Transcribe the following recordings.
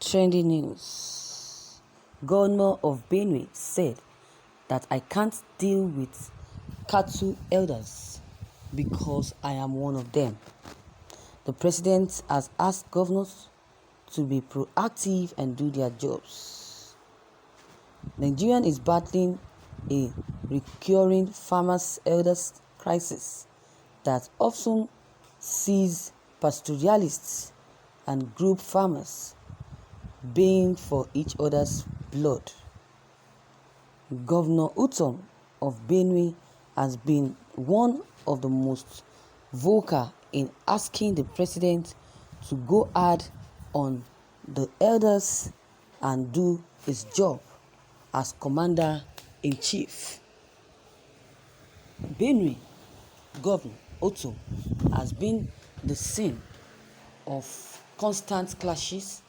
Trending news. Governor of Benue said that I can't deal with cattle elders because I am one of them. The president has asked governors to be proactive and do their jobs. Nigeria is battling a recurring farmers' elders crisis that often sees pastoralists and group farmers baying for each other's blood. Governor Utom of Benue has been one of the most vocal in asking the president to go hard on the elders and do his job as commander-in-chief. Benue Governor Utom has been the scene of constant clashes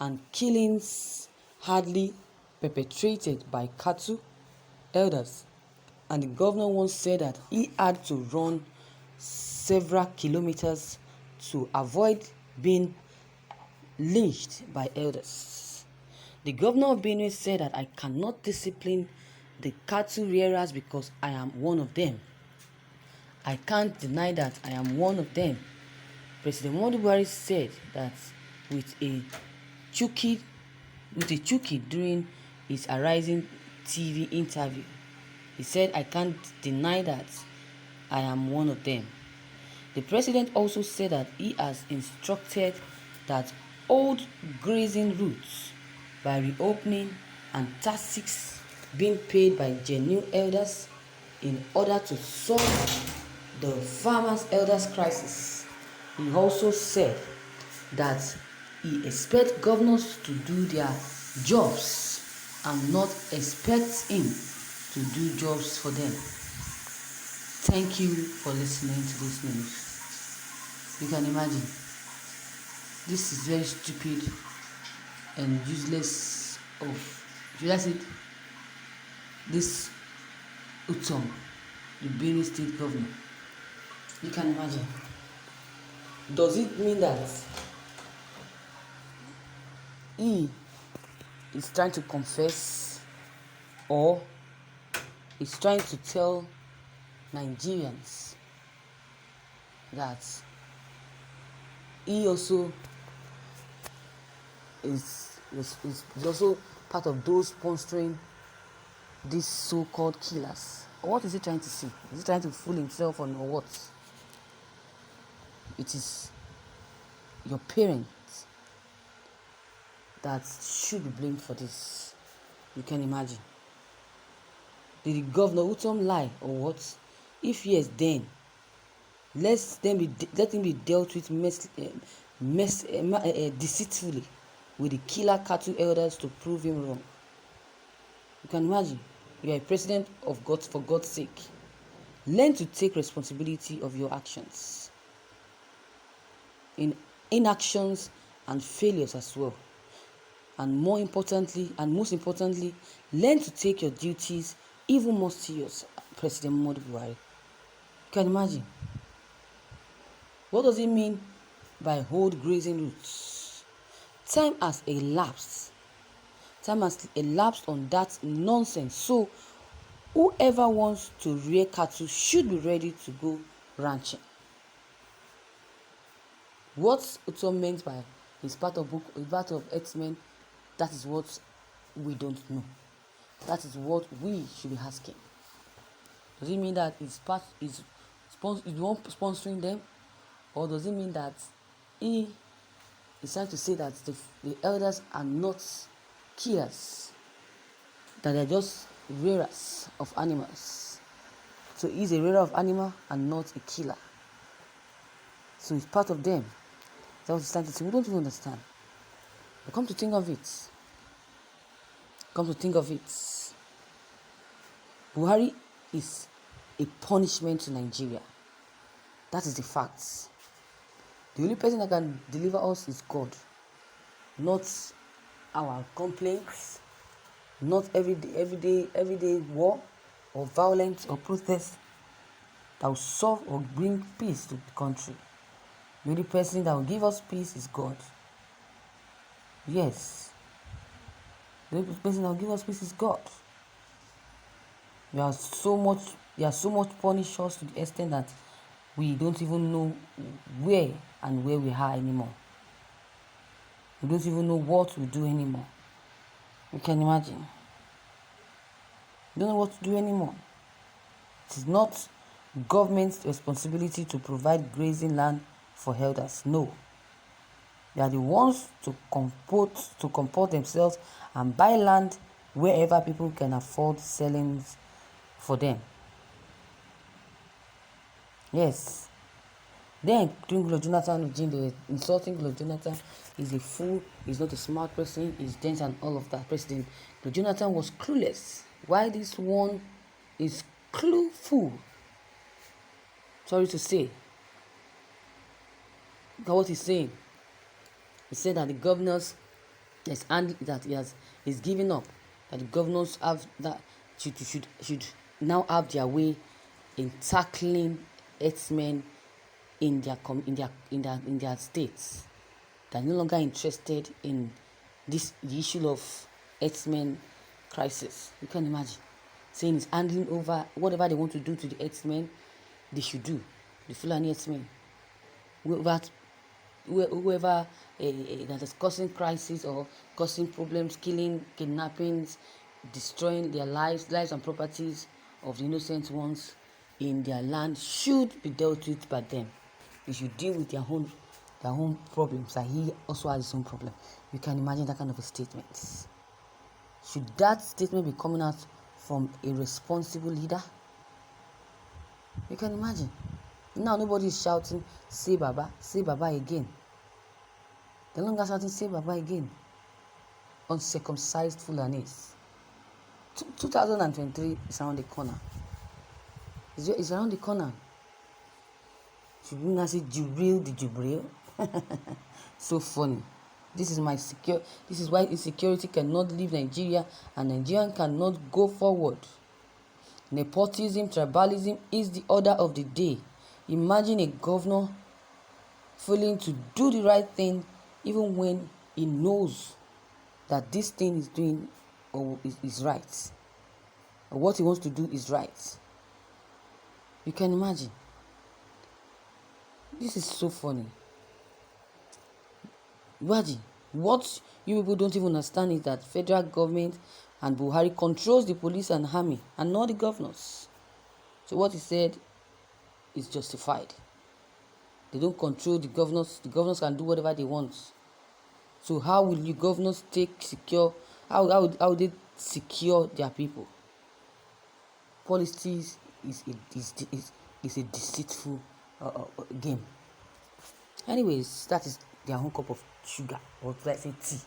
and killings hardly perpetrated by cattle elders, and the governor once said that he had to run several kilometers to avoid being lynched by elders. The governor of Benue said that I cannot discipline the cattle rearers because I am one of them. I can't deny that I am one of them. President Buhari said that with a chuki during his Arising TV interview. He said, I can't deny that I am one of them. The president also said that he has instructed that old grazing routes by reopening and taxes being paid by genuine elders in order to solve the farmers' elders crisis. He also said that he expects governors to do their jobs and not expect him to do jobs for them. Thank you for listening to this news. You can imagine, this is very stupid and useless should I say, this Utom, the Benue State governor. You can imagine. Does it mean that he is trying to confess, or is trying to tell Nigerians that he also is also part of those sponsoring these so-called killers? Or what is he trying to say? Is he trying to fool himself or what? It is your parents that should be blamed for this. You can imagine. Did the governor Utom lie or what? If yes, then let him be dealt with deceitfully with the killer cattle elders to prove him wrong. You can imagine. You are a president of God, for God's sake. Learn to take responsibility of your actions. In inactions and failures as well. And most importantly, learn to take your duties even more serious, President Buhari. You can imagine. What does it mean by old grazing routes? Time has elapsed on that nonsense. So whoever wants to rear cattle should be ready to go ranching. What Utom meant by his part of X-Men, that is what we don't know. That is what we should be asking. Does it mean that he's sponsoring them? Or does it mean that he is trying to say that the elders are not killers, that they're just rearers of animals? So he's a rearer of animal and not a killer. So he's part of them. That's what he's trying to say. We don't even understand. But come to think of it, Buhari is a punishment to Nigeria. That is the facts. The only person that can deliver us is God, not our complaints, not everyday war or violence or protest that will solve or bring peace to the country. The only person that will give us peace is God. Yes. The only person that will give us peace is God. We are so much punished us to the extent that we don't even know where and where we are anymore. We don't even know what we do anymore. You can imagine. We don't know what to do anymore. It is not government's responsibility to provide grazing land for Hêrders. No. They are the ones to comport themselves and buy land wherever people can afford selling for them. Yes. Then during Goodluck Jonathan regime, they were insulting Goodluck Jonathan. He's a fool, he's not a smart person, he's dense and all of that. President Goodluck Jonathan was clueless. Why this one is clueful? Sorry to say. Look at what he's saying. He said that the governors he's giving up. That the governors have that should now have their way in tackling herdsmen in their states. They're no longer interested in the issue of herdsmen crisis. You can imagine. Saying it's handing over whatever they want to do to the herdsmen, they should do. The Fulani herdsmen. Whoever that is causing crisis or causing problems, killing, kidnappings, destroying their lives and properties of the innocent ones in their land should be dealt with by them. They should deal with their own problems, and he also has his own problem. You can imagine that kind of a statement. Should that statement be coming out from a responsible leader? You can imagine. Now nobody is shouting, say Baba again. They're no longer shouting, say Baba again. Uncircumcised Fulanis. 2023 is around the corner. It's around the corner. Should we not say Jibril? So funny. This is why insecurity cannot leave Nigeria and Nigeria cannot go forward. Nepotism, tribalism is the order of the day. Imagine a governor failing to do the right thing even when he knows that this thing is doing or is right. Or what he wants to do is right. You can imagine. This is so funny. Imagine, what you people don't even understand is that federal government and Buhari controls the police and army and not the governors. So what he said is justified. They don't control the governors. The governors can do whatever they want. So how will you governors how would they secure their people? Politics is a deceitful game. Anyways, that is their own cup of sugar, or let's say tea.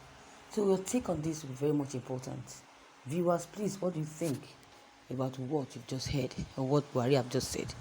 So your take on this will be very much important. Viewers, please, what do you think about what you've just heard or what Buhari have just said?